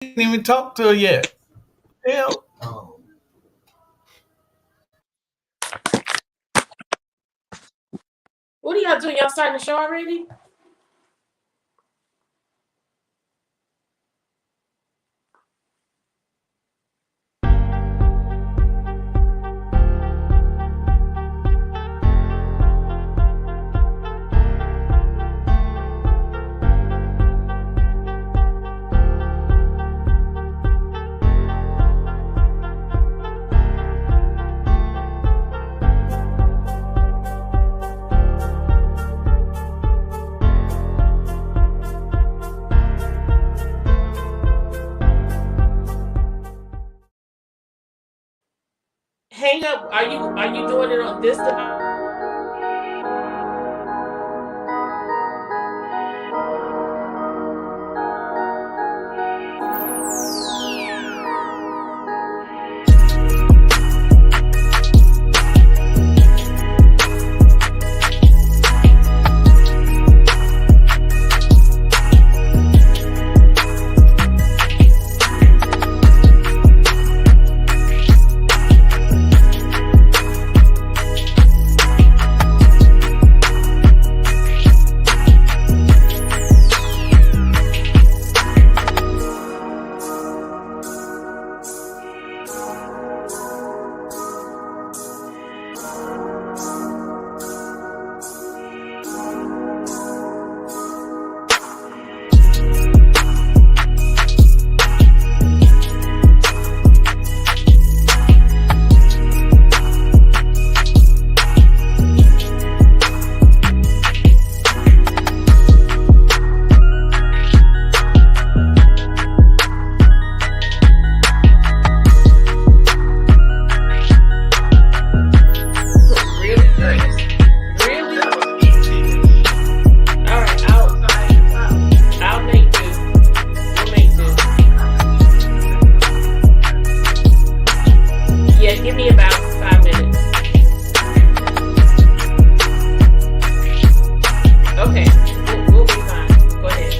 Didn't even talk to her yet. Hell. What are y'all doing? Y'all starting the show already? Hang up. Are you doing it on this device? Really, really. All right, I'll make do. We'll make do. Yeah, give me about 5 minutes. Okay, we'll be fine. Go ahead.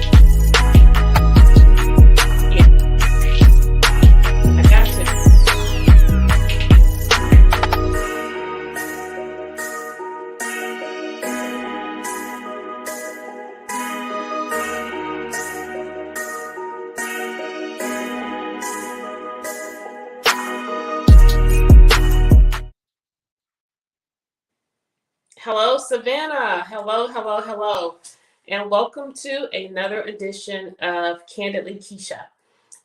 Yeah, I got to. Hello, Savannah. Hello, hello, hello. And welcome to another edition of Candidly Kesha.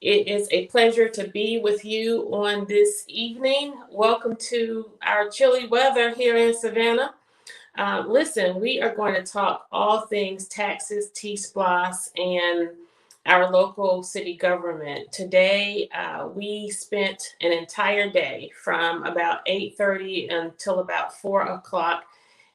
It is a pleasure to be with you on this evening. Welcome to our chilly weather here in Savannah. Listen, we are going to talk all things taxes, T-SPLOST, and our local city government. Today, we spent an entire day from about 8:30 until about 4 o'clock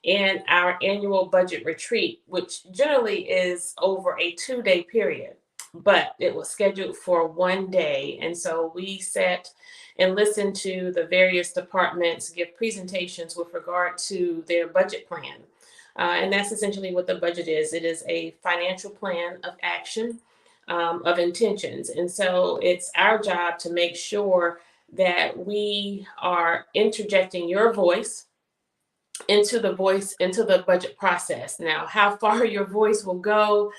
in our annual budget retreat, which generally is over a 2-day period, but it was scheduled for one day. And so we sat and listened to the various departments give presentations with regard to their budget plan. And that's essentially what the budget is. It is a financial plan of action, of intentions. And so it's our job to make sure that we are interjecting your voice into the budget process. Now, how far your voice will go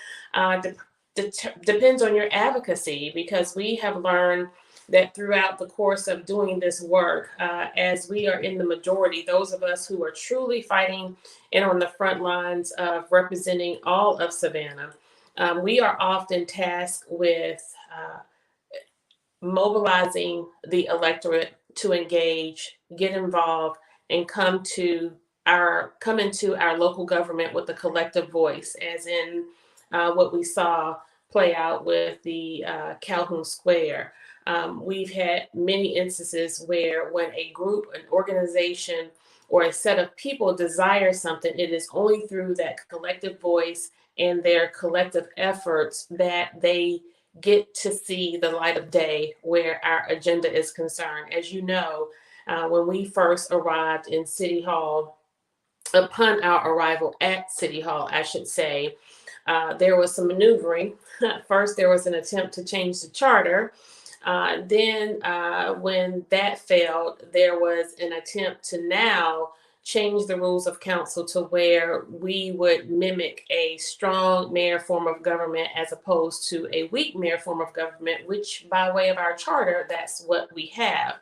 depends on your advocacy, because we have learned that throughout the course of doing this work, as we are in the majority, those of us who are truly fighting and on the front lines of representing all of Savannah, we are often tasked with mobilizing the electorate to engage, get involved, and come into our local government with a collective voice, as in what we saw play out with the Calhoun Square. We've had many instances where when a group, an organization, or a set of people desire something, it is only through that collective voice and their collective efforts that they get to see the light of day where our agenda is concerned. As you know, when we first arrived in City Hall, upon our arrival at City Hall, I should say, There was some maneuvering. First, there was an attempt to change the charter. Then, when that failed, there was an attempt to now change the rules of council to where we would mimic a strong mayor form of government as opposed to a weak mayor form of government, which by way of our charter, that's what we have.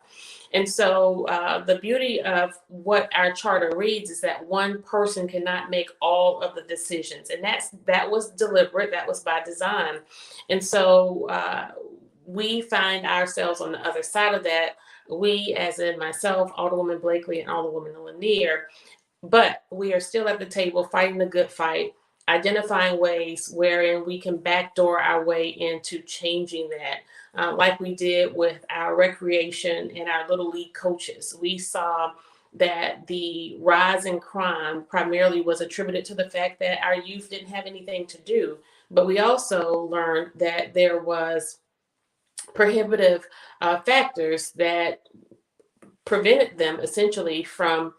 And so the beauty of what our charter reads is that one person cannot make all of the decisions. And that was deliberate, that was by design. And so we find ourselves on the other side of that. We, as in myself, Alderwoman Blakely, and Alderwoman Lanier, but we are still at the table fighting the good fight, identifying ways wherein we can backdoor our way into changing that. Like we did with our recreation and our Little League coaches. We saw that the rise in crime primarily was attributed to the fact that our youth didn't have anything to do. But we also learned that there was prohibitive factors that prevented them essentially from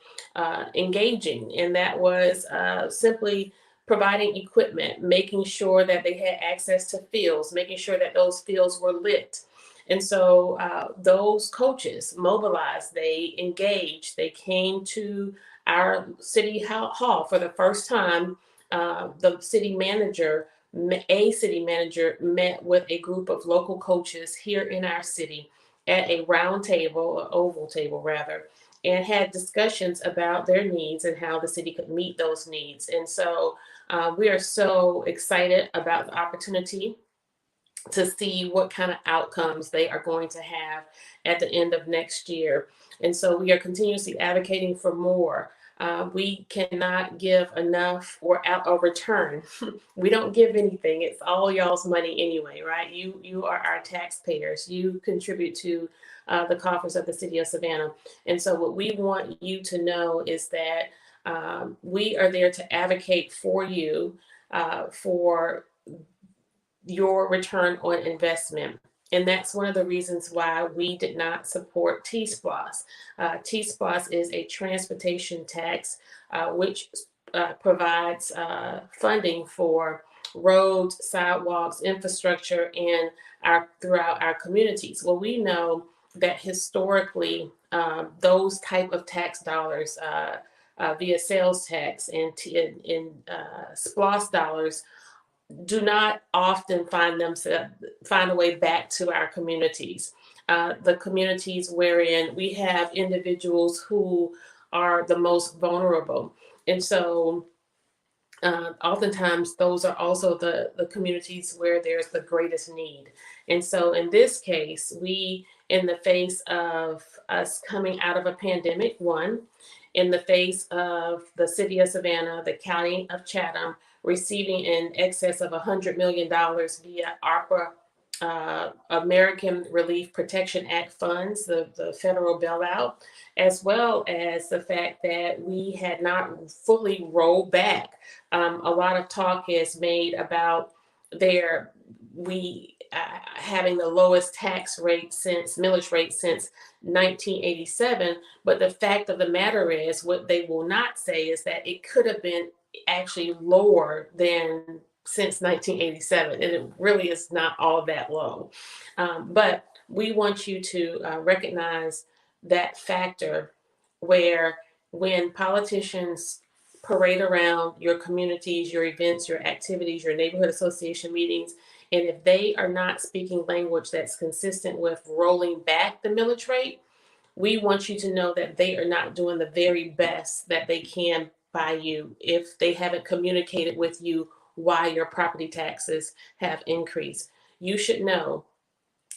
engaging. And that was simply providing equipment, making sure that they had access to fields, making sure that those fields were lit. And so those coaches mobilized, they engaged, they came to our city hall for the first time. The city manager, a city manager, met with a group of local coaches here in our city at a round table, or oval table rather, and had discussions about their needs and how the city could meet those needs. And so we are so excited about the opportunity to see what kind of outcomes they are going to have at the end of next year. And so we are continuously advocating for more. We cannot give enough or out a return. We don't give anything. It's all y'all's money anyway, right? You are our taxpayers. You contribute to the coffers of the city of Savannah. And so what we want you to know is that we are there to advocate for you for your return on investment. And that's one of the reasons why we did not support TSPLOST. TSPLOST is a transportation tax which provides funding for roads, sidewalks, infrastructure, and throughout our communities. Well, we know that historically those type of tax dollars via sales tax and SPLOST dollars do not often find a way back to our communities. The communities wherein we have individuals who are the most vulnerable. And so oftentimes those are also the communities where there's the greatest need. And so in this case, we, in the face of us coming out of a pandemic, in the face of the city of Savannah, the county of Chatham, receiving in excess of $100 million via ARPA, American Relief Protection Act funds, the federal bailout, as well as the fact that we had not fully rolled back. A lot of talk is made about having the lowest millage rate since 1987. But the fact of the matter is, what they will not say is that it could have been actually lower than since 1987, and it really is not all that low. But we want you to recognize that factor where when politicians parade around your communities, your events, your activities, your neighborhood association meetings, and if they are not speaking language that's consistent with rolling back the millage rate, we want you to know that they are not doing the very best that they can by you if they haven't communicated with you why your property taxes have increased. You should know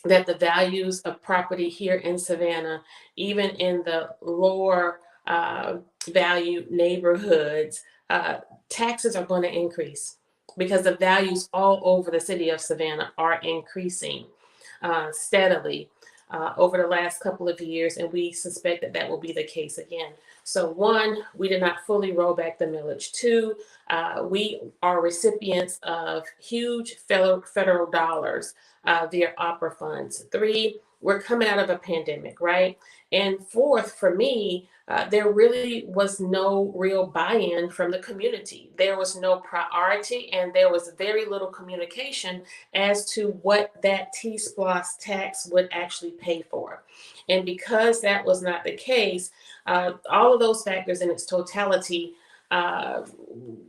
that the values of property here in Savannah, even in the lower value neighborhoods, taxes are going to increase because the values all over the city of Savannah are increasing steadily over the last couple of years, and we suspect that that will be the case again. So one, we did not fully roll back the millage. Two, we are recipients of huge federal dollars via opera funds. 3, we're coming out of a pandemic, right? And 4th, for me, there really was no real buy-in from the community. There was no priority, and there was very little communication as to what that TSPLOST tax would actually pay for. And because that was not the case, all of those factors in its totality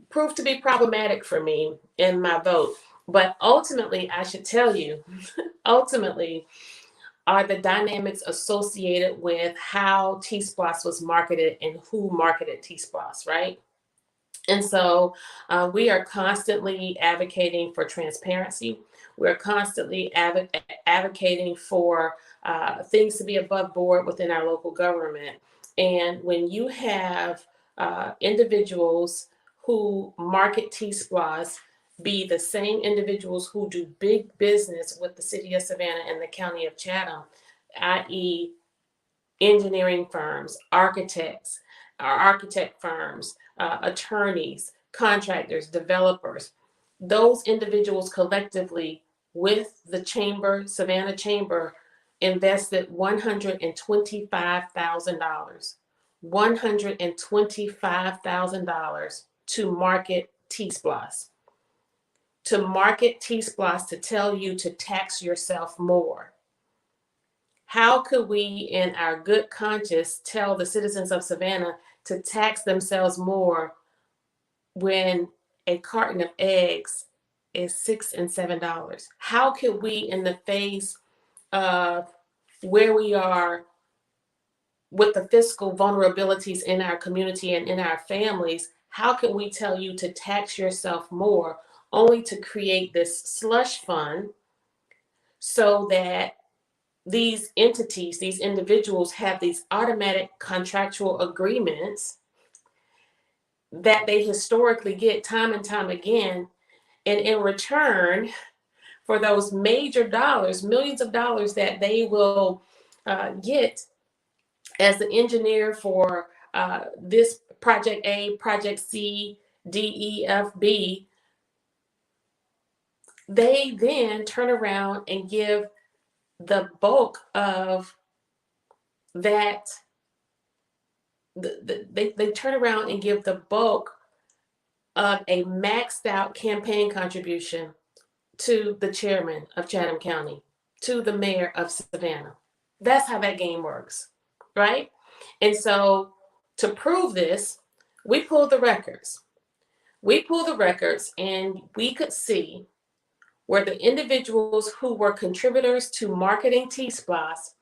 proved to be problematic for me in my vote. But ultimately, I should tell you, ultimately, are the dynamics associated with how TSPLOST was marketed and who marketed TSPLOST, right? And so we are constantly advocating for transparency. We're constantly advocating for things to be above board within our local government. And when you have individuals who market TSPLOST be the same individuals who do big business with the city of Savannah and the county of Chatham, i.e., engineering firms, architect firms, attorneys, contractors, developers, those individuals collectively with the chamber, Savannah Chamber, invested $125,000. $125,000 to market TSPLOST. To market TSPLOST, to tell you to tax yourself more. How could we, in our good conscience, tell the citizens of Savannah to tax themselves more when a carton of eggs is $6 and $7? How could we, in the face of where we are with the fiscal vulnerabilities in our community and in our families, how can we tell you to tax yourself more only to create this slush fund so that these entities, these individuals have these automatic contractual agreements that they historically get time and time again. And in return for those major dollars, millions of dollars that they will get as the engineer for this project A, project C, D, E, F, B, they then turn around and give the bulk of that. They turn around and give the bulk of a maxed out campaign contribution to the chairman of Chatham County, to the mayor of Savannah. That's how that game works, right? And so to prove this, we pulled the records. We pulled the records and we could see where the individuals who were contributors to marketing TSPLOST,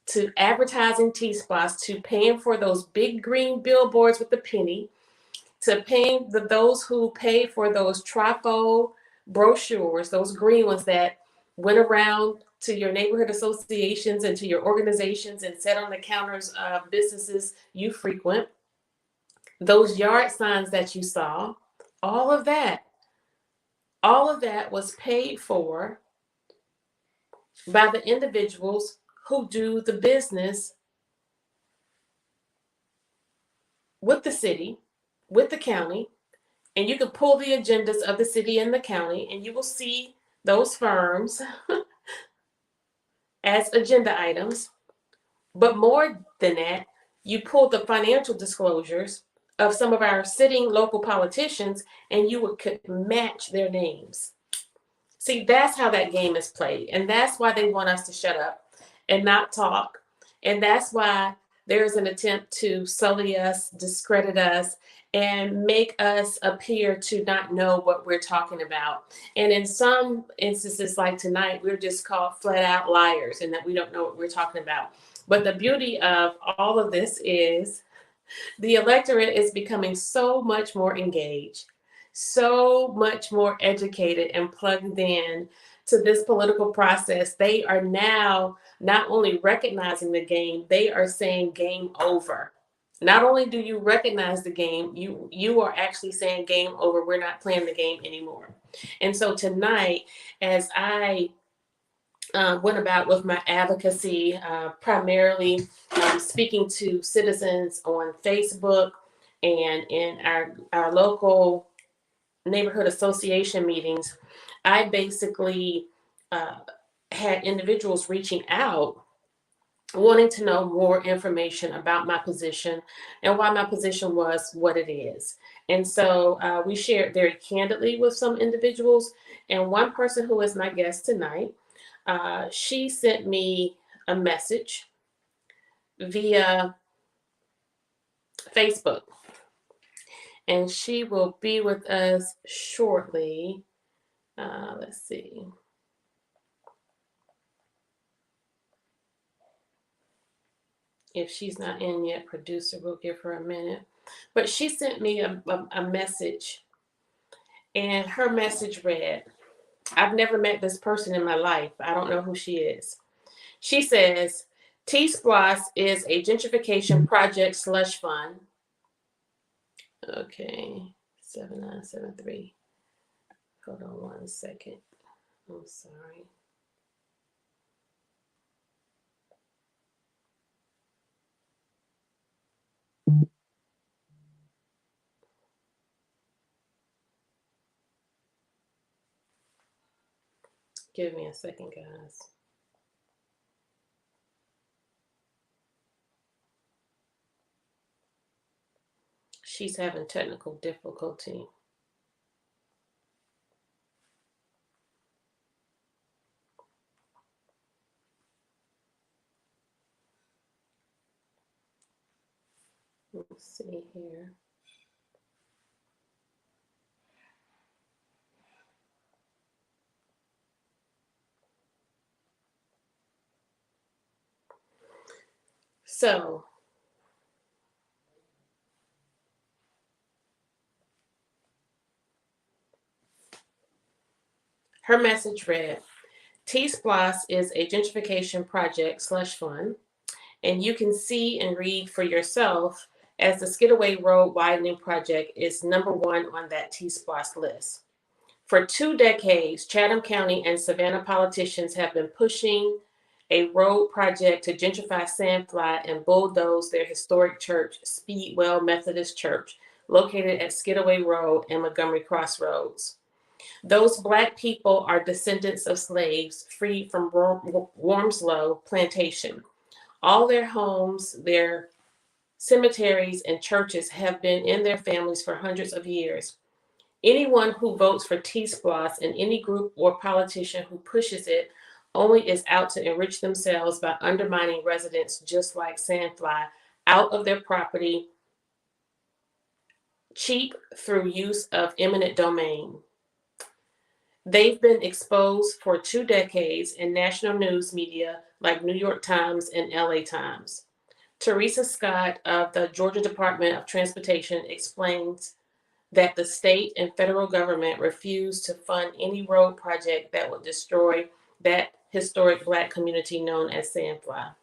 to advertising TSPLOST, to paying for those big green billboards with the penny, to paying those who pay for those trifold brochures, those green ones that went around to your neighborhood associations and to your organizations and sat on the counters of businesses you frequent, those yard signs that you saw, all of that was paid for by the individuals who do the business with the city, with the county. And you can pull the agendas of the city and the county, and you will see those firms as agenda items. But more than that, you pull the financial disclosures of some of our sitting local politicians, and you could match their names. See, that's how that game is played. And that's why they want us to shut up and not talk. And that's why there's an attempt to sully us, discredit us, and make us appear to not know what we're talking about. And in some instances, like tonight, we're just called flat out liars and that we don't know what we're talking about. But the beauty of all of this is the electorate is becoming so much more engaged, so much more educated and plugged in to this political process. They are now not only recognizing the game, they are saying game over. Not only do you recognize the game, you are actually saying game over. We're not playing the game anymore. And so tonight, as I went about with my advocacy, primarily speaking to citizens on Facebook and in our local neighborhood association meetings, I basically had individuals reaching out wanting to know more information about my position and why my position was what it is. And so we shared very candidly with some individuals. And one person who is my guest tonight, she sent me a message via Facebook. And she will be with us shortly. Let's see. If she's not in yet, producer, we'll give her a minute. But she sent me a message, and her message read, I've never met this person in my life. I don't know who she is. She says, TSPLOST is a gentrification project slush fund. Okay, 7973. Hold on one second. I'm sorry. Give me a second, guys. She's having technical difficulty. Let's see here. So, her message read, TSPLOST is a gentrification project slush fund, and you can see and read for yourself as the Skidaway Road widening project is number one on that TSPLOST list. For 2 decades, Chatham County and Savannah politicians have been pushing a road project to gentrify Sandfly and bulldoze their historic church, Speedwell Methodist Church, located at Skidaway Road and Montgomery Crossroads. Those Black people are descendants of slaves freed from Wormslow Plantation. All their homes, their cemeteries, and churches have been in their families for hundreds of years. Anyone who votes for TSPLOST and any group or politician who pushes it only is out to enrich themselves by undermining residents just like Sandfly out of their property cheap through use of eminent domain. They've been exposed for 2 decades in national news media like New York Times and LA Times. Teresa Scott of the Georgia Department of Transportation explains that the state and federal government refuse to fund any road project that would destroy that historic Black community known as Sandfly.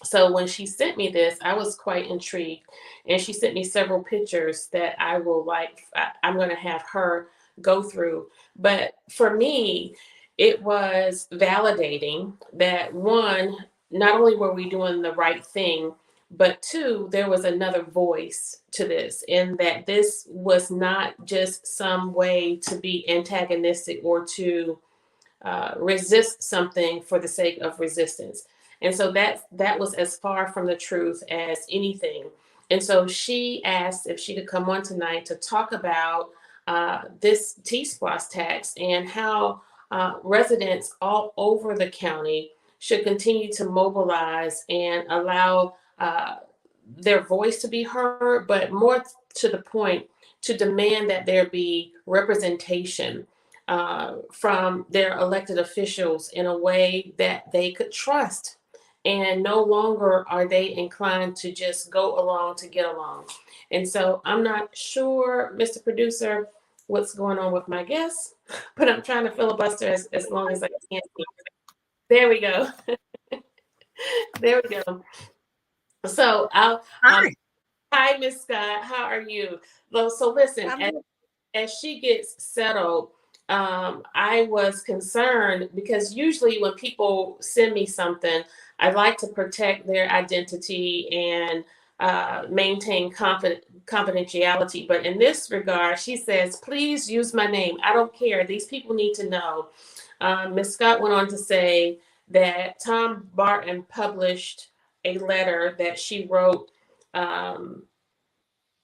So when she sent me this, I was quite intrigued, and she sent me several pictures that I'm going to have her go through. But for me, it was validating that one, not only were we doing the right thing, but two, there was another voice to this, in that this was not just some way to be antagonistic or to resist something for the sake of resistance. And so that was as far from the truth as anything. And so she asked if she could come on tonight to talk about this TSPLOST tax and how residents all over the county should continue to mobilize and allow their voice to be heard, but more to the point, to demand that there be representation from their elected officials in a way that they could trust. And no longer are they inclined to just go along to get along. And so I'm not sure, Mr. Producer, what's going on with my guests, but I'm trying to filibuster as long as I can. There we go. There we go. So hi, Miss Scott. How are you? Well, so listen, as she gets settled, I was concerned because usually when people send me something, I like to protect their identity and maintain confidentiality. But in this regard, she says, please use my name. I don't care. These people need to know Ms. Scott went on to say that Tom Barton published a letter that she wrote um,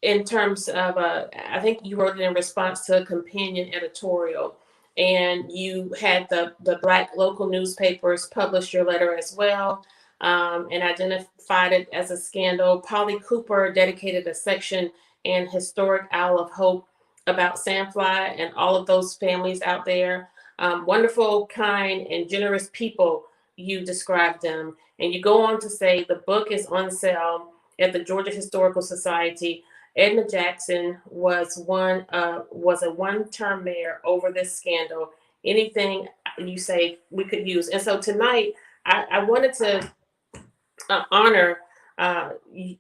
in terms of I think you wrote it in response to a companion editorial, and you had the Black local newspapers publish your letter as well, and identified it as a scandal. Polly Cooper dedicated a section in Historic Isle of Hope about Sandfly and all of those families out there. Wonderful, kind, and generous people, you described them. And you go on to say the book is on sale at the Georgia Historical Society. Edna Jackson was a one-term mayor over this scandal. Anything you say we could use. And so tonight, I wanted to honor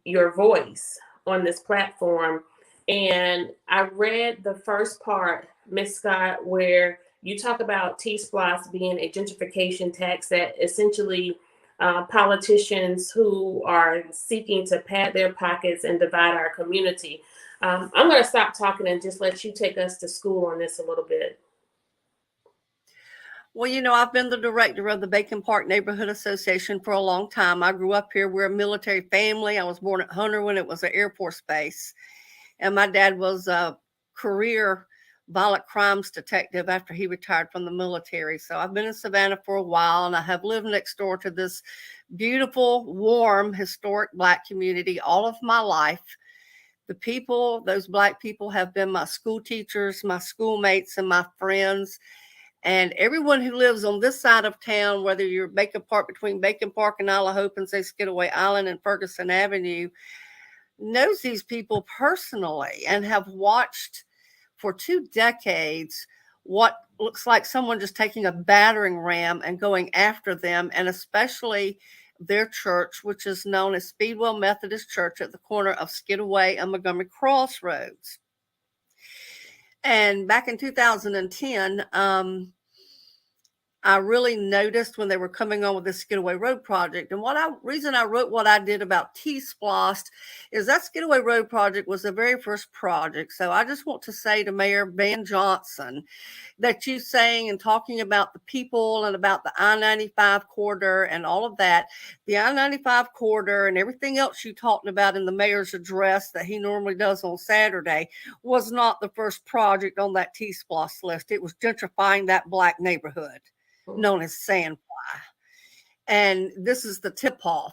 your voice on this platform. And I read the first part, Ms. Scott, where you talk about TSPLOST being a gentrification tax that essentially politicians who are seeking to pad their pockets and divide our community. I'm going to stop talking and just let you take us to school on this a little bit. Well, I've been the director of the Bacon Park Neighborhood Association for a long time. I grew up here. We're a military family. I was born at Hunter when it was an Air Force base. And my dad was a career violent crimes detective after he retired from the military. So I've been in Savannah for a while, and I have lived next door to this beautiful, warm, historic Black community all of my life. The people, those Black people, have been my school teachers, my schoolmates, and my friends. And everyone who lives on this side of town, whether you're Bacon Park, between Bacon Park and Isle of Hope and say Skidaway Island and Ferguson Avenue, knows these people personally and have watched for 2 decades what looks like someone just taking a battering ram and going after them, and especially their church, which is known as Speedwell Methodist Church at the corner of Skidaway and Montgomery Crossroads. And back in 2010, I really noticed when they were coming on with the Skidaway Road project. And reason I wrote what I did about TSPLOST is that Skidaway Road project was the very first project. So I just want to say to Mayor Van Johnson that you saying and talking about the people and about the I-95 corridor and all of that, the I-95 corridor and everything else you talked about in the mayor's address that he normally does on Saturday was not the first project on that TSPLOST list. It was gentrifying that Black neighborhood known as Sandfly. And this is the tip-off.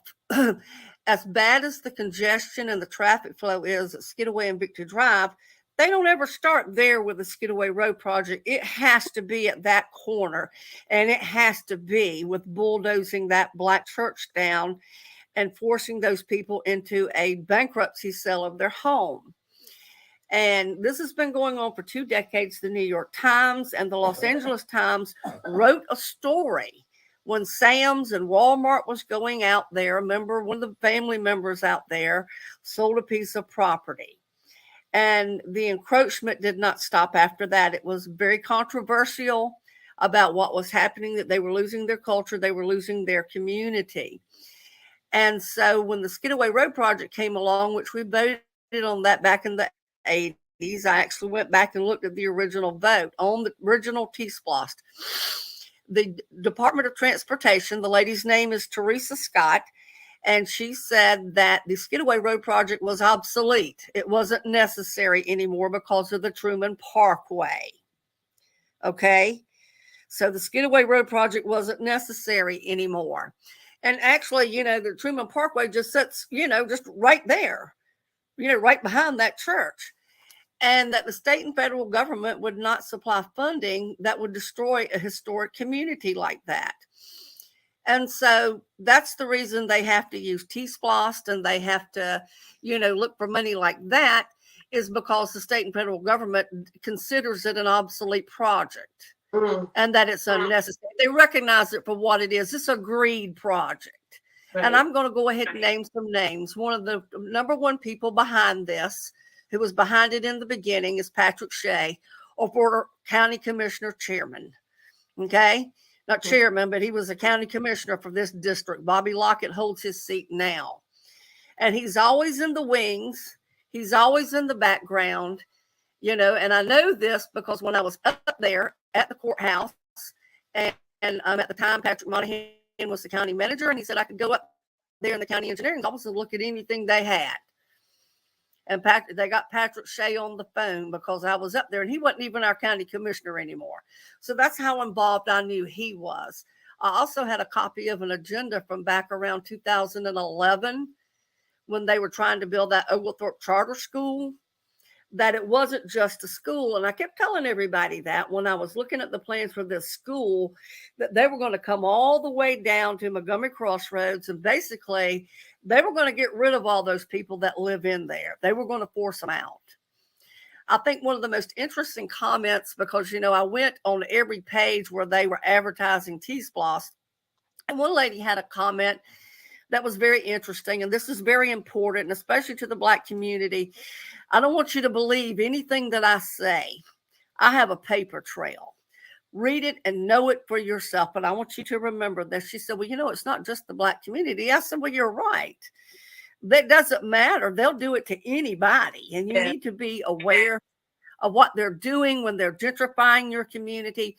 As bad as the congestion and the traffic flow is at Skidaway and Victory Drive, they don't ever start there with the Skidaway Road project. It has to be at that corner, and it has to be with bulldozing that Black church down and forcing those people into a bankruptcy sale of their home. And this has been going on for 2 decades. The New York Times and the Los Angeles Times wrote a story when Sam's and Walmart was going out there. Remember, one of the family members out there sold a piece of property. And the encroachment did not stop after that. It was very controversial about what was happening, that they were losing their culture, they were losing their community. And so when the Skidaway Road project came along, which we voted on that back in the 80s, I actually went back and looked at the original vote on the original TSPLOST. The Department of Transportation, the lady's name is Teresa Scott, and she said that the Skidaway Road project was obsolete. It wasn't necessary anymore because of the Truman Parkway. Okay, so the Skidaway Road project wasn't necessary anymore. And actually, the Truman Parkway just sits, just right there, right behind that church. And that the state and federal government would not supply funding that would destroy a historic community like that. And so that's the reason they have to use TSPLOST and they have to, look for money like that, is because the state and federal government considers it an obsolete project and that it's unnecessary. They recognize it for what it is. It's a greed project. Right. And I'm going to go ahead and name some names. One of the number one people behind this, who was behind it in the beginning, is Patrick Shea, a former county commissioner chairman. Okay? Not chairman, but he was a county commissioner for this district. Bobby Lockett holds his seat now. And he's always in the wings. He's always in the background, and I know this because when I was up there at the courthouse And at the time, Patrick Monahan was the county manager, and he said I could go up there in the county engineering office and look at anything they had. And they got Patrick Shea on the phone because I was up there, and he wasn't even our county commissioner anymore. So that's how involved I knew he was. I also had a copy of an agenda from back around 2011 when they were trying to build that Oglethorpe Charter School, that it wasn't just a school. And I kept telling everybody that when I was looking at the plans for this school, that they were going to come all the way down to Montgomery Crossroads. And basically, they were going to get rid of all those people that live in there. They were going to force them out. I think one of the most interesting comments, because, I went on every page where they were advertising TSPLOST, and one lady had a comment that was very interesting. And this is very important, especially to the Black community. I don't want you to believe anything that I say. I have a paper trail. Read it and know it for yourself. But I want you to remember that. She said, well, it's not just the Black community. I said, well, you're right. That doesn't matter. They'll do it to anybody. And you need to be aware of what they're doing when they're gentrifying your community.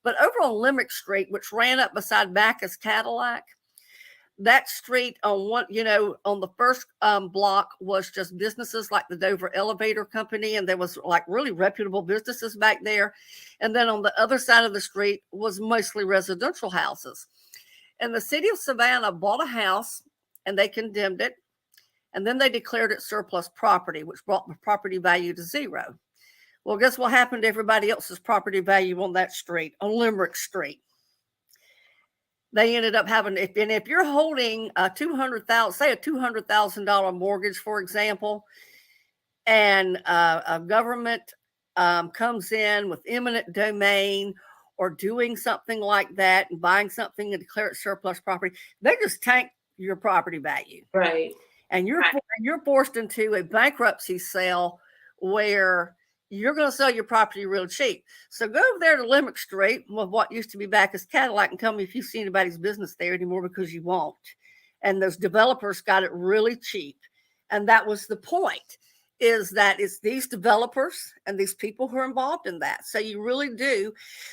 But over on Limerick Street, which ran up beside Bacchus Cadillac, that street on the first block was just businesses like the Dover Elevator Company, and there was like really reputable businesses back there. And then on the other side of the street was mostly residential houses. And the city of Savannah bought a house and they condemned it. And then they declared it surplus property, which brought the property value to zero. Well, guess what happened to everybody else's property value on that street, on Limerick Street? They ended up having, if you're holding a $200,000 mortgage, for example, and a government comes in with eminent domain or doing something like that and buying something and declare it surplus property, they just tank your property value. Right. And you're forced into a bankruptcy sale where you're going to sell your property real cheap. So go over there to Limerick Street with what used to be Bacchus Cadillac and tell me if you see anybody's business there anymore, because you won't. And those developers got it really cheap. And that was the point, is that it's these developers and these people who are involved in that. So you really do.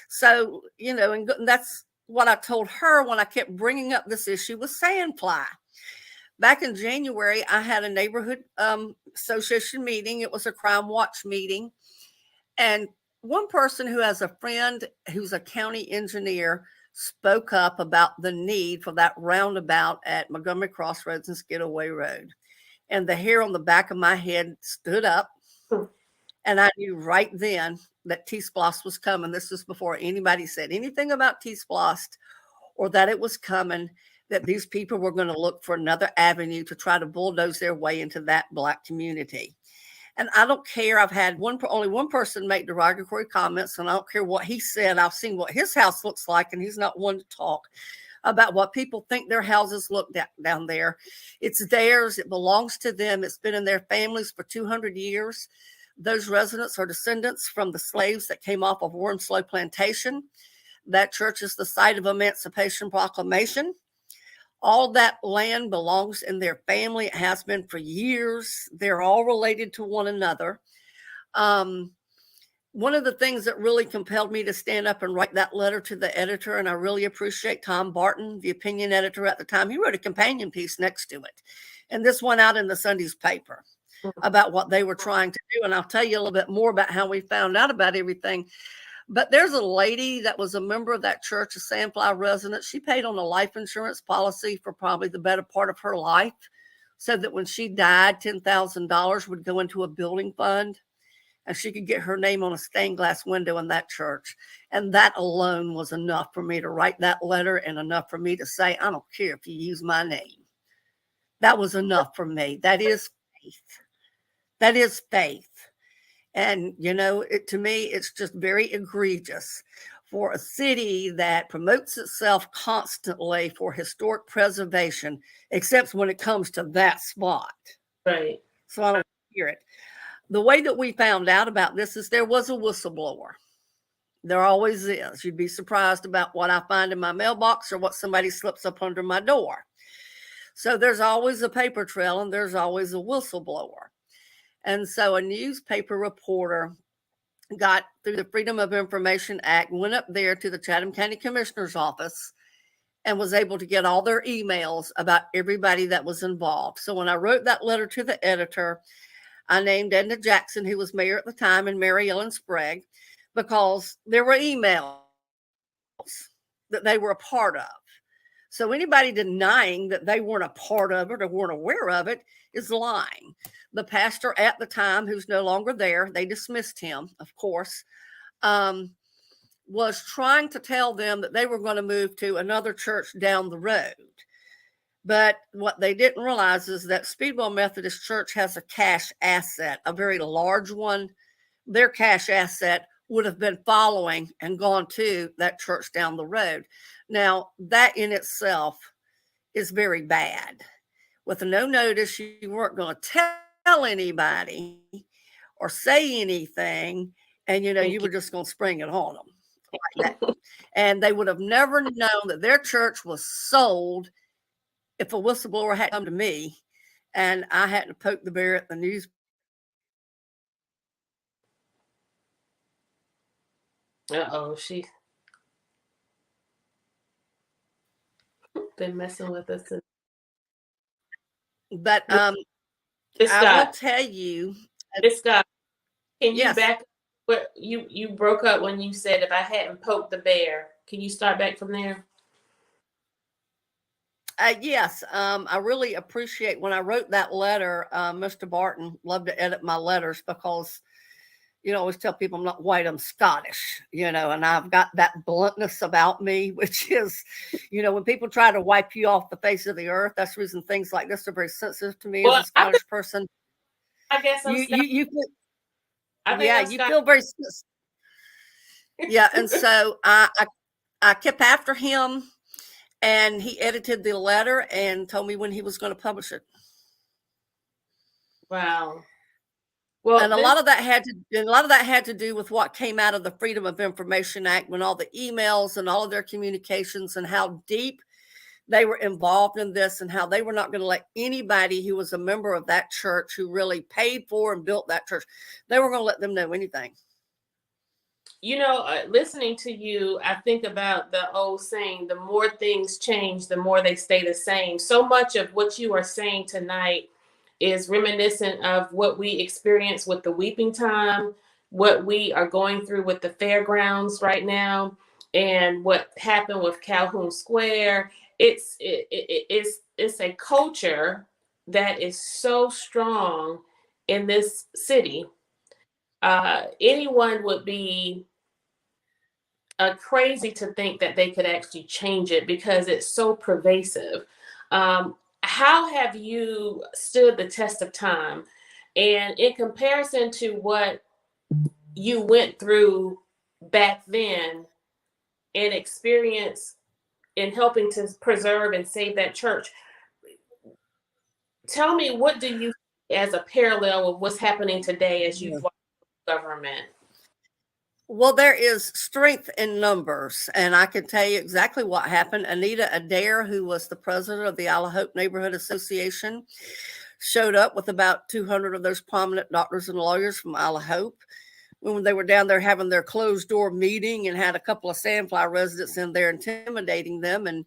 So, and that's what I told her when I kept bringing up this issue with Sandfly. Back in January, I had a neighborhood association meeting. It was a crime watch meeting. And one person who has a friend who's a county engineer spoke up about the need for that roundabout at Montgomery Crossroads and Skidaway Road. And the hair on the back of my head stood up. And I knew right then that TSPLOST was coming. This was before anybody said anything about TSPLOST or that it was coming, that these people were going to look for another avenue to try to bulldoze their way into that Black community. And I don't care. I've had only one person make derogatory comments, and I don't care what he said. I've seen what his house looks like, and he's not one to talk about what people think their houses look down there. It's theirs. It belongs to them. It's been in their families for 200 years. Those residents are descendants from the slaves that came off of Warren Slow Plantation. That church is the site of Emancipation Proclamation. All that land belongs in their family. It has been for years. They're all related to one another. One of the things that really compelled me to stand up and write that letter to the editor, and I really appreciate Tom Barton, the opinion editor at the time, he wrote a companion piece next to it. And this went out in the Sunday's paper about what they were trying to do. And I'll tell you a little bit more about how we found out about everything. But there's a lady that was a member of that church, a Sandfly resident. She paid on a life insurance policy for probably the better part of her life, so that when she died, $10,000 would go into a building fund, and she could get her name on a stained glass window in that church. And that alone was enough for me to write that letter, and enough for me to say, I don't care if you use my name. That was enough for me. That is faith. That is faith. And, to me, it's just very egregious for a city that promotes itself constantly for historic preservation, except when it comes to that spot. Right. So I don't hear it. The way that we found out about this is there was a whistleblower. There always is. You'd be surprised about what I find in my mailbox or what somebody slips up under my door. So there's always a paper trail and there's always a whistleblower. And so a newspaper reporter got through the Freedom of Information Act, went up there to the Chatham County Commissioner's office and was able to get all their emails about everybody that was involved. So when I wrote that letter to the editor, I named Edna Jackson, who was mayor at the time, and Mary Ellen Sprague, because there were emails that they were a part of. So anybody denying that they weren't a part of it or weren't aware of it is lying. The pastor at the time, who's no longer there, they dismissed him, of course, was trying to tell them that they were going to move to another church down the road. But what they didn't realize is that Speedwell Methodist Church has a cash asset, a very large one. Their cash asset would have been following and gone to that church down the road. Now, that in itself is very bad. With no notice, you weren't going to tell anybody or say anything, and you were just going to spring it on them like that. And they would have never known that their church was sold if a whistleblower had come to me and I hadn't to poke the bear at the news. Uh-oh, she been messing with us. But I will tell you. Scott, can you Yes. back where you broke up when you said if I hadn't poked the bear? Can you start back from there? Yes, I really appreciate when I wrote that letter. Mr. Barton loved to edit my letters because, I always tell people I'm not white, I'm Scottish, and I've got that bluntness about me, which is, when people try to wipe you off the face of the earth, that's the reason things like this are very sensitive to me as a Scottish person. I guess you you feel very, yeah, and so I kept after him. And he edited the letter and told me when he was going to publish it. Wow. Well, and a lot of that had to do with what came out of the Freedom of Information Act, when all the emails and all of their communications and how deep they were involved in this and how they were not going to let anybody who was a member of that church, who really paid for and built that church, they weren't going to let them know anything. Listening to you, I think about the old saying, the more things change, the more they stay the same. So much of what you are saying tonight is reminiscent of what we experienced with the Weeping Time, what we are going through with the fairgrounds right now, and what happened with Calhoun Square. It's a culture that is so strong in this city. Anyone would be crazy to think that they could actually change it because it's so pervasive. How have you stood the test of time? And in comparison to what you went through back then and experience in helping to preserve and save that church, tell me, what do you see as a parallel of what's happening today as you've watched the government? Well, there is strength in numbers, and I can tell you exactly what happened. Anita Adair, who was the president of the Isle of Hope Neighborhood Association, showed up with about 200 of those prominent doctors and lawyers from Isle of Hope when they were down there having their closed door meeting, and had a couple of Sandfly residents in there intimidating them. And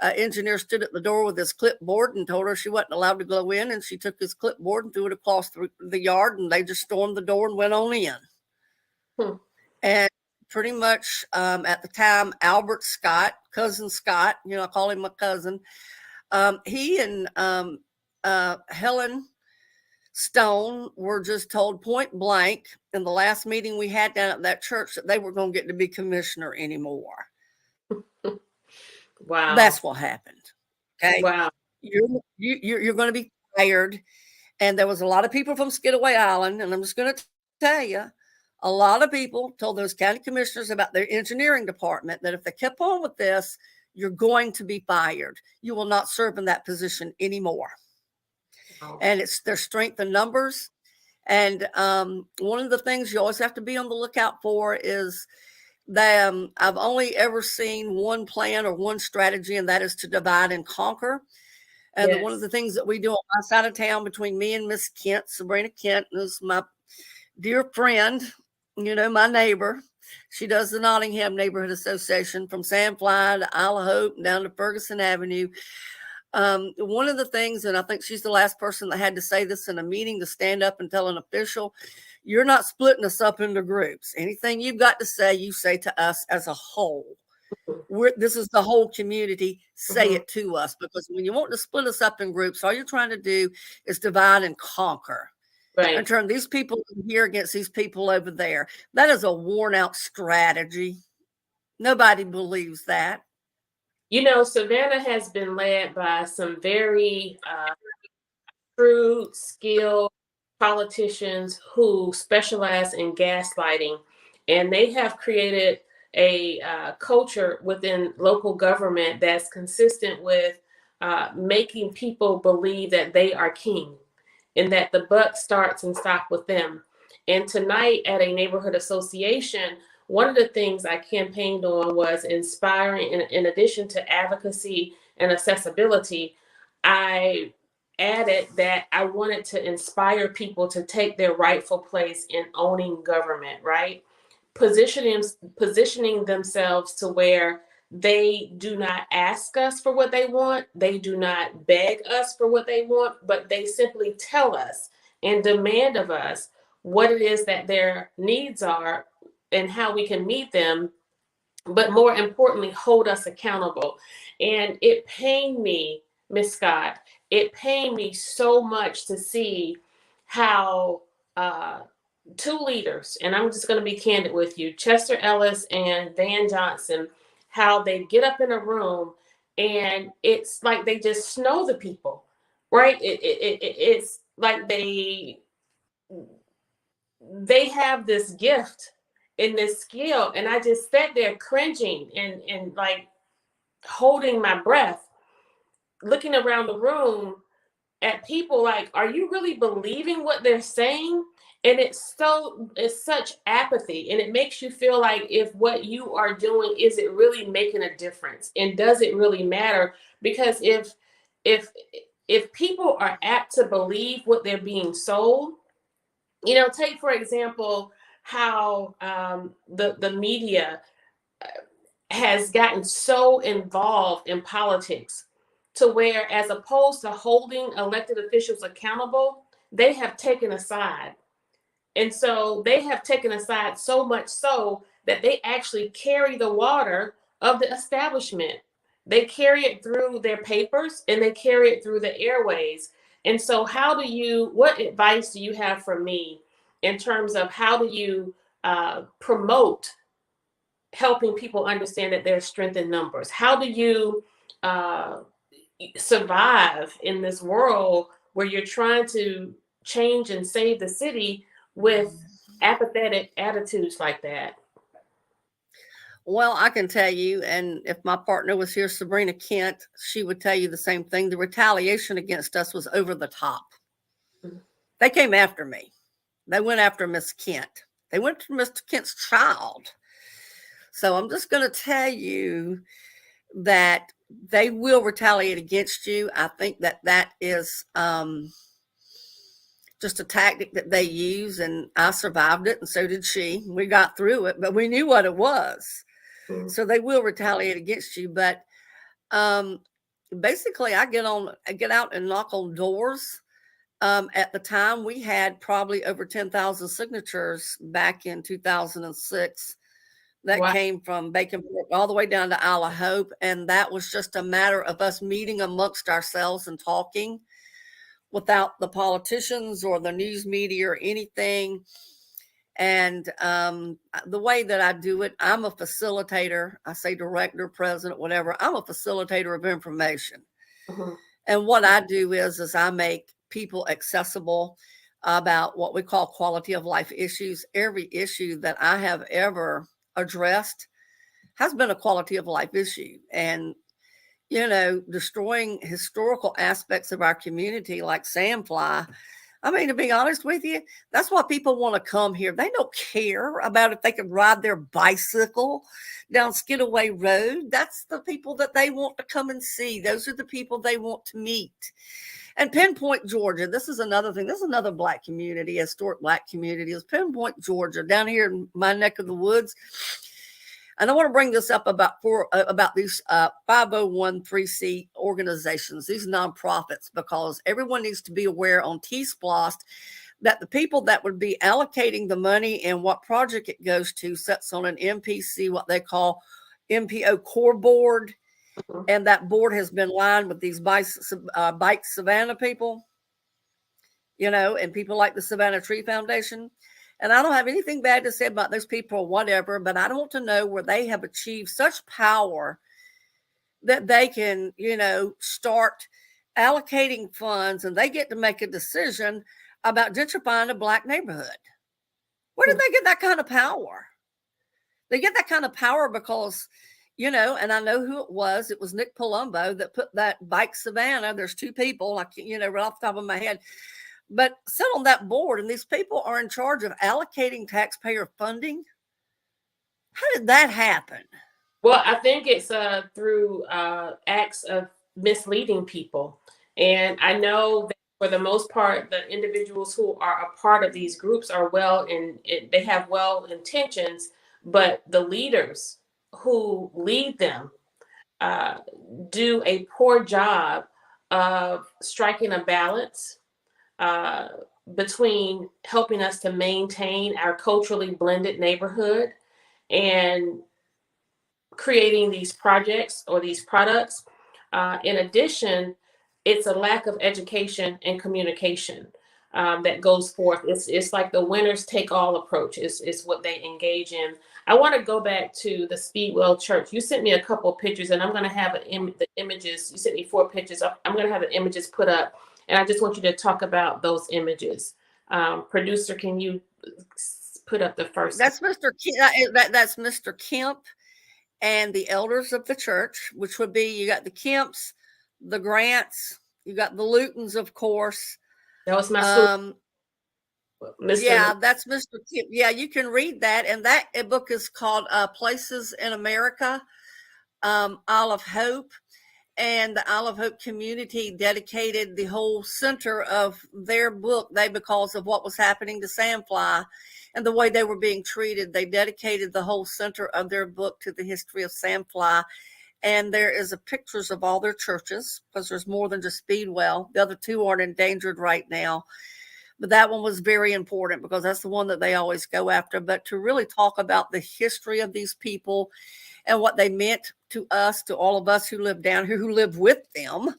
engineer stood at the door with his clipboard and told her she wasn't allowed to go in. And she took his clipboard and threw it across the yard, and they just stormed the door and went on in. And pretty much at the time, Albert Scott, cousin Scott, I call him my cousin, he and Helen Stone were just told point blank in the last meeting we had down at that church that they were going to get to be commissioner anymore. Wow. That's what happened. Okay. Wow. You're going to be fired. And there was a lot of people from Skidaway Island, and I'm just going to tell you, a lot of people told those county commissioners about their engineering department that if they kept on with this, you're going to be fired. You will not serve in that position anymore. Oh. And it's their strength in numbers. And one of the things you always have to be on the lookout for is that I've only ever seen one plan or one strategy, and that is to divide and conquer. And yes. One of the things that we do on my side of town between me and Miss Kent, Sabrina Kent, who's my dear friend, my neighbor, she does the Nottingham Neighborhood Association from Sandfly to Isle of Hope down to Ferguson Avenue. One of the things, and I think she's the last person that had to say this in a meeting, to stand up and tell an official, you're not splitting us up into groups. Anything you've got to say, you say to us as a whole. This is the whole community. Say it to us, because when you want to split us up in groups, all you're trying to do is divide and conquer. Right. And turn these people here against these people over there. That is a worn out strategy. Nobody believes that. Savannah has been led by some very true, skilled politicians who specialize in gaslighting, and they have created a culture within local government that's consistent with making people believe that they are king and that the buck starts and stops with them. And tonight at a neighborhood association, one of the things I campaigned on was inspiring, in addition to advocacy and accessibility, I added that I wanted to inspire people to take their rightful place in owning government, right? Positioning themselves to where they do not ask us for what they want. They do not beg us for what they want, but they simply tell us and demand of us what it is that their needs are and how we can meet them, but more importantly, hold us accountable. And it pained me, Miss Scott, it pained me so much to see how two leaders, and I'm just going to be candid with you, Chester Ellis and Van Johnson, how they get up in a room and it's like they just know the people, right? It's like they have this gift and this skill, and I just sat there cringing and like holding my breath, looking around the room at people like, are you really believing what they're saying? And it's such apathy, and it makes you feel like, if what you are doing, is it really making a difference, and does it really matter? Because if people are apt to believe what they're being sold, take for example how the media has gotten so involved in politics, to where, as opposed to holding elected officials accountable, they have taken a side. And so they have taken a side, so much so that they actually carry the water of the establishment. They carry it through their papers and they carry it through the airways. And so what advice do you have for me in terms of how do you promote helping people understand that there's strength in numbers? How do you survive in this world where you're trying to change and save the city with apathetic attitudes like that? Well, I can tell you, and if my partner was here, Sabrina Kent, she would tell you the same thing. The retaliation against us was over the top. They came after me. They went after Miss Kent. They went to Mr. Kent's child. So I'm just going to tell you that they will retaliate against you. I think that is just a tactic that they use, and I survived it, and so did she. We got through it, but we knew what it was. So they will retaliate against you. But basically, I get out and knock on doors. At the time, we had probably over 10,000 signatures back in 2006 that came from Baconport all the way down to Isle of Hope. And that was just a matter of us meeting amongst ourselves and talking without the politicians or the news media or anything. And the way that I do it, I'm a facilitator. I say director, president, whatever. I'm a facilitator of information. And what I do is I make people accessible about what we call quality of life issues. Every issue that I have ever addressed has been a quality of life issue. And destroying historical aspects of our community like Sandfly, I mean, to be honest with you, that's why people want to come here. They don't care about if they can ride their bicycle down Skidaway Road. That's the people that they want to come and see. Those are the people they want to meet. And Pinpoint, Georgia. This is another thing. This is another Black community, historic Black community. Is Pinpoint, Georgia, down here in my neck of the woods. And I want to bring this up about these 501(c) organizations, these nonprofits, because everyone needs to be aware on TSPLOST that the people that would be allocating the money and what project it goes to sits on an MPC, what they call MPO core board. Mhm. And that board has been lined with these Bike Savannah people, and people like the Savannah Tree Foundation. And I don't have anything bad to say about those people or whatever, but I don't want to know where they have achieved such power that they can, start allocating funds and they get to make a decision about gentrifying a Black neighborhood. Where did they get that kind of power? They get that kind of power because, and I know who it was. It was Nick Palumbo that put that Bike Savannah. There's two people, right off the top of my head, but sit on that board, and these people are in charge of allocating taxpayer funding. How did that happen? Well, I think it's through acts of misleading people. And I know that for the most part, the individuals who are a part of these groups are they have well intentions, but the leaders who lead them do a poor job of striking a balance between helping us to maintain our culturally blended neighborhood and creating these projects or these products. In addition, it's a lack of education and communication that goes forth. It's like the winners take all approach is what they engage in. I want to go back to the Speedwell Church. You sent me a couple of pictures, and I'm going to have the images. You sent me 4 pictures. I'm going to have the images put up, and I just want you to talk about those images. Producer, can you put up the first? That's that's Mr. Kemp and the elders of the church, which would be, you got the Kemps, the Grants, you got the Lutons, of course. That was my Mr. Yeah, that's Mr. Kemp. Yeah, you can read that. And that book is called Places in America, Isle of Hope. And the Isle of Hope community dedicated the whole center of their book, because of what was happening to Sandfly and the way they were being treated. They dedicated the whole center of their book to the history of Sandfly. And there is pictures of all their churches, because there's more than just Speedwell. The other two aren't endangered right now. But that one was very important because that's the one that they always go after. But to really talk about the history of these people and what they meant to us, to all of us who live down here, who live with them,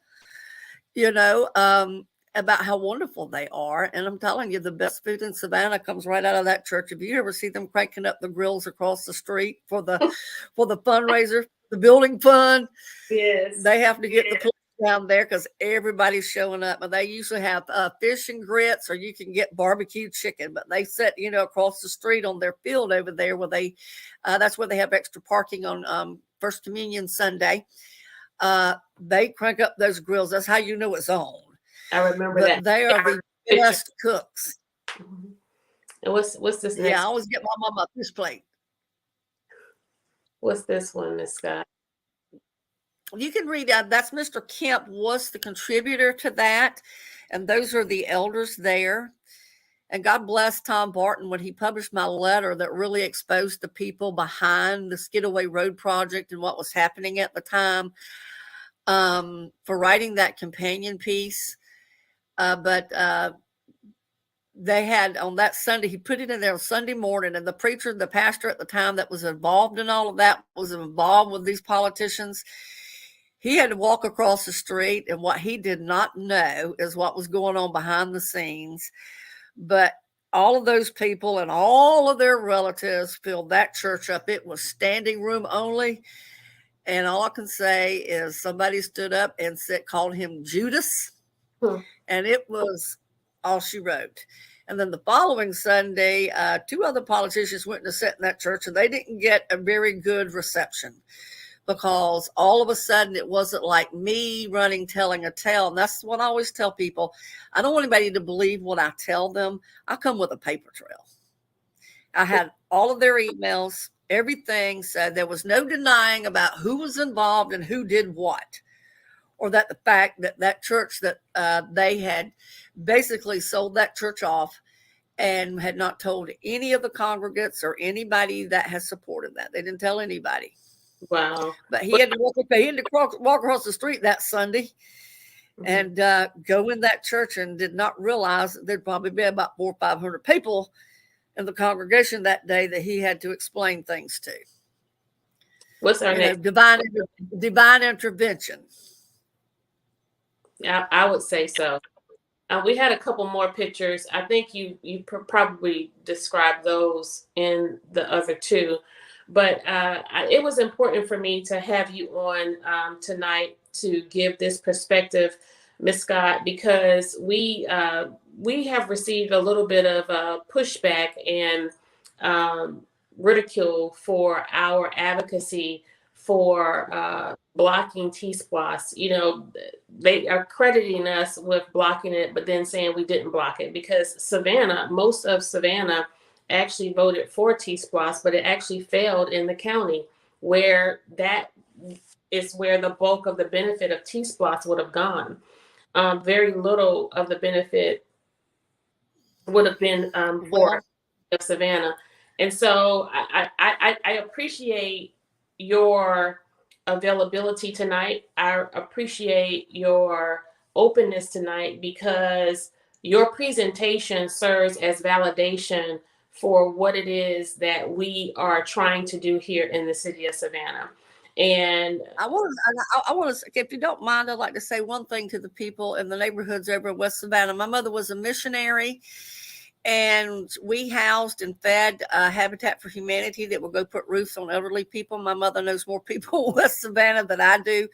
about how wonderful they are. And I'm telling you, the best food in Savannah comes right out of that church. If you ever see them cranking up the grills across the street for the fundraiser, the building fund, yes, they have to get the place down there because everybody's showing up. And they usually have fish and grits, or you can get barbecue chicken. But they sit, across the street on their field over there where that's where they have extra parking on First Communion Sunday. They crank up those grills. That's how you know it's on. I remember that. They are the best cooks. Mm-hmm. And what's this next? Yeah, I always get my mama a fish plate. What's this one, Miss Scott? You can read that. That's Mr. Kemp was the contributor to that. And those are the elders there. And God bless Tom Barton when he published my letter that really exposed the people behind the Skidaway Road project and what was happening at the time, for writing that companion piece. But they had on that Sunday, he put it in there on Sunday morning, and the pastor at the time that was involved in all of that, was involved with these politicians. He had to walk across the street, and what he did not know is what was going on behind the scenes. But all of those people and all of their relatives filled that church up. It was standing room only. And all I can say is somebody stood up and called him Judas. And it was all she wrote. And then the following Sunday, 2 other politicians went to sit in that church, and they didn't get a very good reception, because all of a sudden it wasn't like me running, telling a tale. And that's what I always tell people. I don't want anybody to believe what I tell them. I come with a paper trail. I had all of their emails, everything. So there was no denying about who was involved and who did what. or that the fact that that church that they had basically sold that church off and had not told any of the congregants or anybody that has supported that. They didn't tell anybody. Wow. But he had to walk across the street that Sunday and go in that church, and did not realize that there'd probably be about 400 or 500 people in the congregation that day that he had to explain things to. What's our name? Divine intervention. Yeah, I would say so. We had a couple more pictures. I think you probably described those in the other two, but it was important for me to have you on tonight to give this perspective, Ms. Scott, because we have received a little bit of pushback and ridicule for our advocacy for blocking TSPLOST. You know, they are crediting us with blocking it, but then saying we didn't block it, because Savannah, most of Savannah actually voted for TSPLOST, but it actually failed in the county, where that is where the bulk of the benefit of TSPLOST would have gone. Very little of the benefit would have been for Savannah. And so I appreciate your availability tonight. I appreciate your openness tonight, because your presentation serves as validation for what it is that we are trying to do here in the city of Savannah. And I want to, if you don't mind, I'd like to say one thing to the people in the neighborhoods over in West Savannah. My mother was a missionary, and we housed and fed Habitat for Humanity that will go put roofs on elderly people. My mother knows more people in West Savannah than I do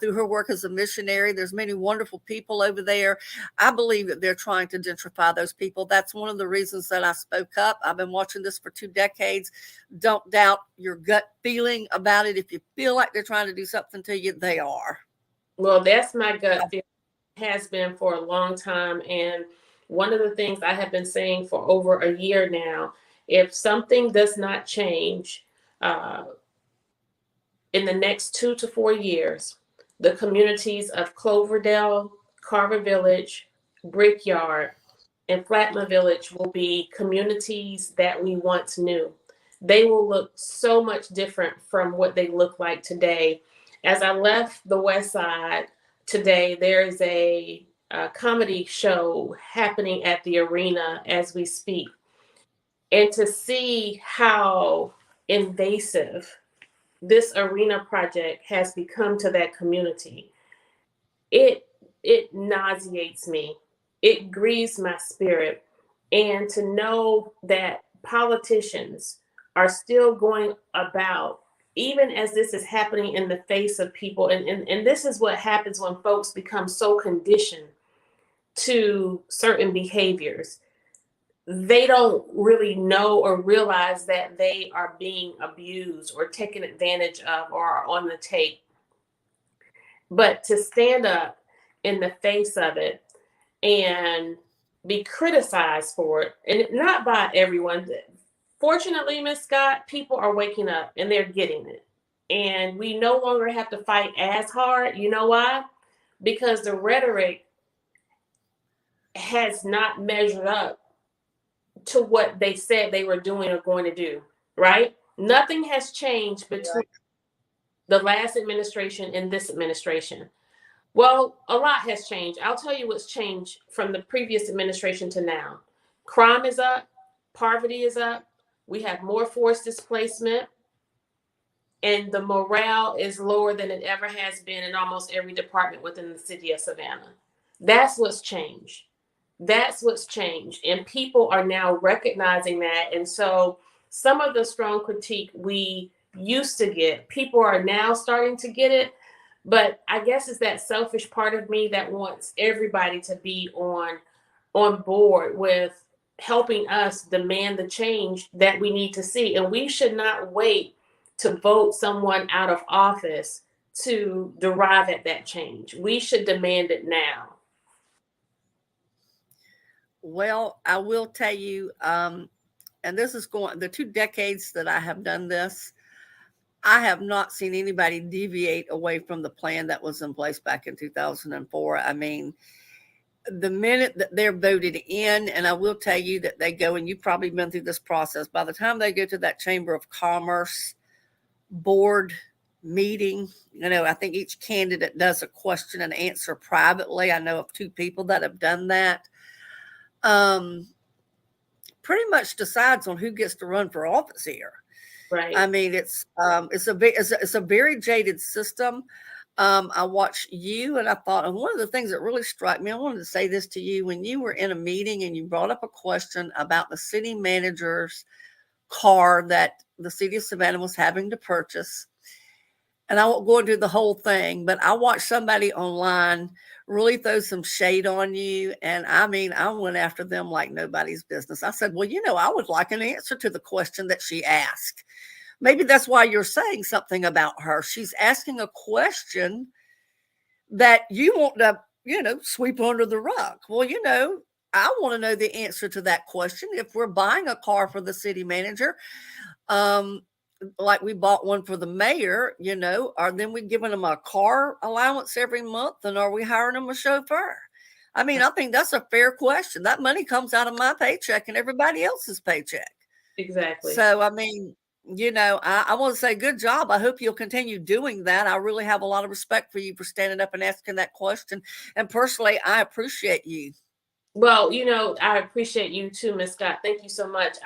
through her work as a missionary. There's many wonderful people over there. I believe that they're trying to gentrify those people. That's one of the reasons that I spoke up. I've been watching this for 2 decades. Don't doubt your gut feeling about it. If you feel like they're trying to do something to you, they are. Well, that's my gut feeling. Has been for a long time. And one of the things I have been saying for over a year now, if something does not change in the next 2 to 4 years, the communities of Cloverdale, Carver Village, Brickyard, and Flatman Village will be communities that we once knew. They will look so much different from what they look like today. As I left the West Side today, there's a comedy show happening at the arena as we speak. And to see how invasive this arena project has become to that community, it nauseates me. It grieves my spirit. And to know that politicians are still going about, even as this is happening in the face of people, and this is what happens when folks become so conditioned to certain behaviors. They don't really know or realize that they are being abused or taken advantage of or are on the take. But to stand up in the face of it and be criticized for it, and not by everyone. Fortunately, Miss Scott, people are waking up and they're getting it. And we no longer have to fight as hard. You know why? Because the rhetoric has not measured up to what they said they were doing or going to do, right? Nothing has changed between the last administration and this administration. Well, a lot has changed. I'll tell you what's changed from the previous administration to now. Crime is up, poverty is up, we have more forced displacement, and the morale is lower than it ever has been in almost every department within the city of Savannah. That's what's changed. That's what's changed. And people are now recognizing that. And so some of the strong critique we used to get, people are now starting to get it. But I guess it's that selfish part of me that wants everybody to be on board with helping us demand the change that we need to see. And we should not wait to vote someone out of office to derive at that change. We should demand it now. Well, I will tell you, and this is going the 2 decades that I have done this. I have not seen anybody deviate away from the plan that was in place back in 2004. I mean, the minute that they're voted in, and I will tell you that they go, and you've probably been through this process, by the time they go to that Chamber of Commerce board meeting, I think each candidate does a question and answer privately. I know of 2 people that have done that. Pretty much decides on who gets to run for office here. Right. I mean, it's a very jaded system. I watched you, and I thought, and one of the things that really struck me, I wanted to say this to you, when you were in a meeting and you brought up a question about the city manager's car that the city of Savannah was having to purchase. And I won't go into the whole thing, but I watched somebody online really throw some shade on you. And I mean, I went after them like nobody's business. I said, well, I would like an answer to the question that she asked. Maybe that's why you're saying something about her. She's asking a question that you want to, sweep under the rug. Well, I want to know the answer to that question. If we're buying a car for the city manager, like we bought one for the mayor, are then we giving them a car allowance every month, and are we hiring them a chauffeur? I mean, I think that's a fair question. That money comes out of my paycheck and everybody else's paycheck. Exactly. So, I mean, I want to say good job. I hope you'll continue doing that. I really have a lot of respect for you for standing up and asking that question. And personally, I appreciate you. Well, I appreciate you too, Ms. Scott. Thank you so much.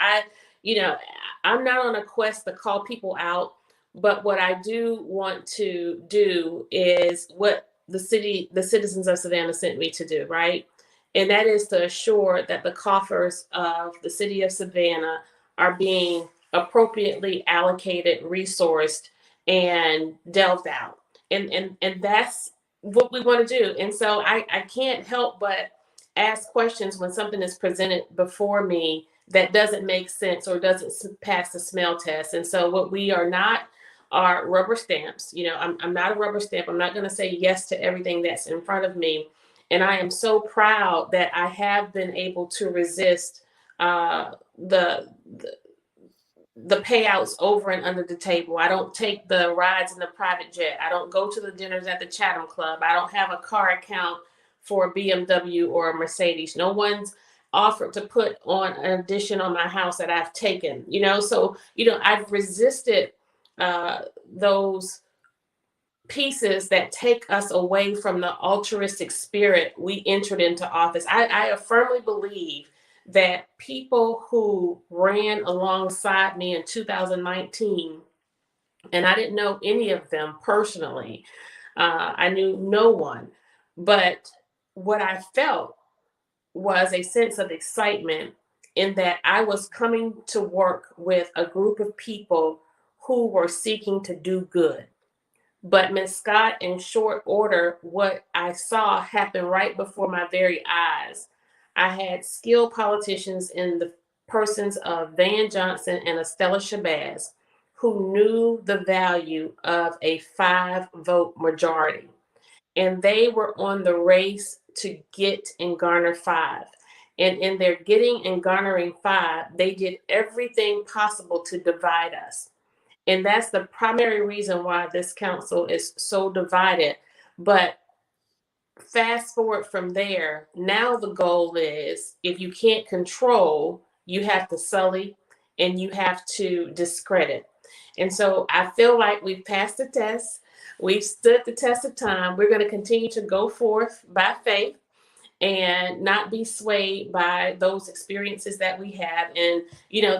I'm not on a quest to call people out, but what I do want to do is what the citizens of Savannah sent me to do, right? And that is to assure that the coffers of the city of Savannah are being appropriately allocated, resourced, and delved out. And that's what we want to do. And so I can't help but ask questions when something is presented before me that doesn't make sense or doesn't pass the smell test. And so what we are not are rubber stamps. I'm not a rubber stamp. I'm not going to say yes to everything that's in front of me. And I am so proud that I have been able to resist the payouts over and under the table. I don't take the rides in the private jet. I don't go to the dinners at the Chatham Club. I don't have a car account for a BMW or a Mercedes. No one's offered to put on an addition on my house that I've taken, so, I've resisted those pieces that take us away from the altruistic spirit we entered into office. I firmly believe that people who ran alongside me in 2019, and I didn't know any of them personally, I knew no one, but what I felt was a sense of excitement in that I was coming to work with a group of people who were seeking to do good. But Ms. Scott, in short order, what I saw happen right before my very eyes, I had skilled politicians in the persons of Van Johnson and Estella Shabazz who knew the value of a 5-vote majority. And they were on the race to get and garner 5. And in their getting and garnering 5, they did everything possible to divide us. And that's the primary reason why this council is so divided. But fast forward from there, now the goal is, if you can't control, you have to sully and you have to discredit. And so I feel like we've passed the test. We've stood the test of time. We're going to continue to go forth by faith and not be swayed by those experiences that we have. And,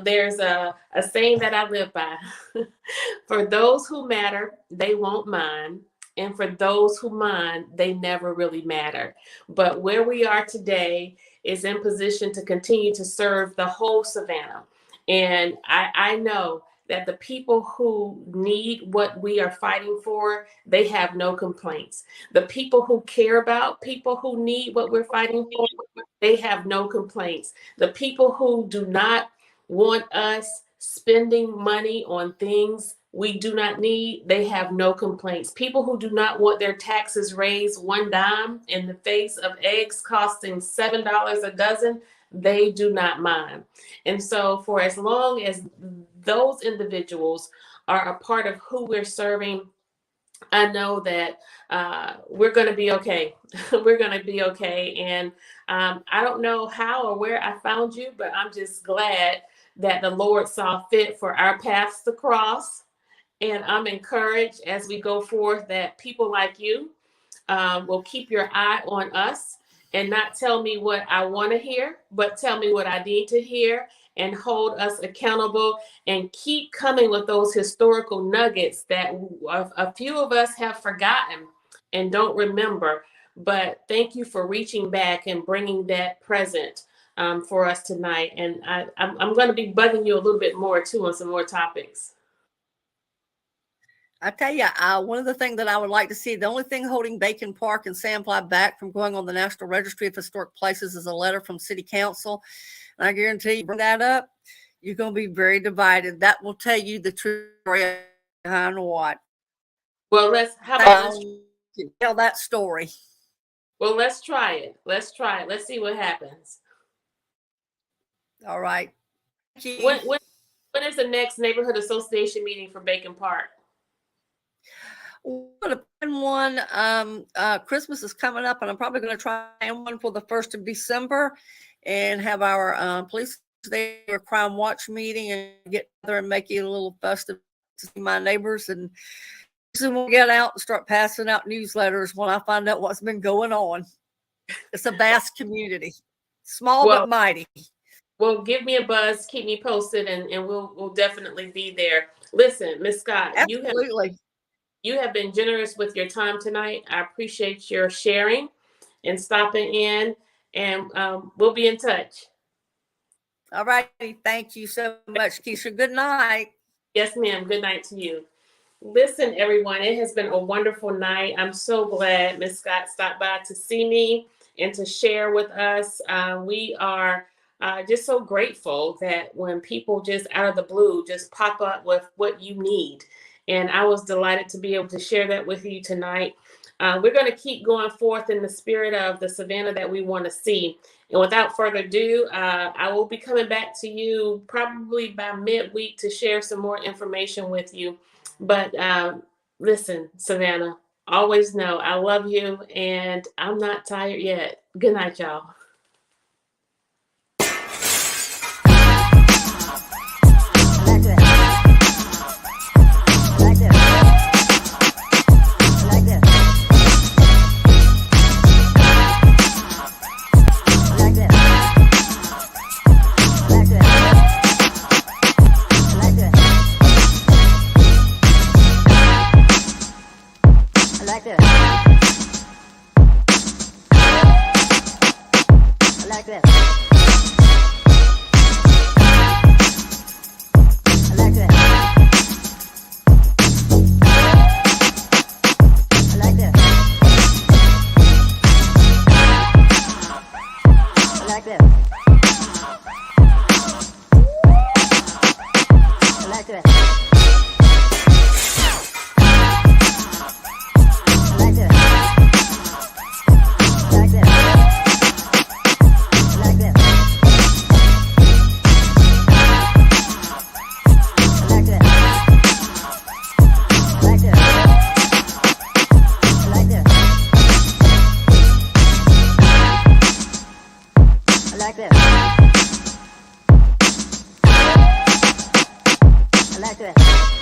there's a saying that I live by. For those who matter, they won't mind. And for those who mind, they never really matter. But where we are today is in position to continue to serve the whole Savannah. And I know that the people who need what we are fighting for, they have no complaints. The people who care about people who need what we're fighting for, they have no complaints. The people who do not want us spending money on things we do not need, they have no complaints. People who do not want their taxes raised 1 dime in the face of eggs costing $7 a dozen, they do not mind. And so for as long as those individuals are a part of who we're serving, I know that we're going to be okay. We're going to be okay. And I don't know how or where I found you, but I'm just glad that the Lord saw fit for our paths to cross. And I'm encouraged as we go forth that people like you will keep your eye on us and not tell me what I want to hear, but tell me what I need to hear and hold us accountable and keep coming with those historical nuggets that a few of us have forgotten and don't remember. But thank you for reaching back and bringing that present for us tonight. And I'm going to be bugging you a little bit more too on some more topics. I tell you, one of the things that I would like to see, the only thing holding Bacon Park and Sandfly back from going on the National Registry of Historic Places is a letter from City Council. And I guarantee you, bring that up, you're going to be very divided. That will tell you the truth behind what. Well, let's tell that story. Well, let's try it. Let's see what happens. All right. When is the next neighborhood association meeting for Bacon Park? One Christmas is coming up, and I'm probably going to try one for the 1st of December and have our police there crime watch meeting and get together and make it a little festive to see my neighbors. And soon we'll get out and start passing out newsletters when I find out what's been going on. It's a vast community, small but mighty. Well, give me a buzz, keep me posted, and we'll definitely be there. Listen, Miss Scott, absolutely. You have been generous with your time tonight. I appreciate your sharing and stopping in, and we'll be in touch. All right. Thank you so much, Kesha. Good night. Yes, ma'am. Good night to you. Listen, everyone, it has been a wonderful night. I'm so glad Miss Scott stopped by to see me and to share with us. We are just so grateful that when people just out of the blue just pop up with what you need. And I was delighted to be able to share that with you tonight. We're going to keep going forth in the spirit of the Savannah that we want to see. And without further ado, I will be coming back to you probably by midweek to share some more information with you. But listen, Savannah, always know I love you and I'm not tired yet. Good night, y'all. like that.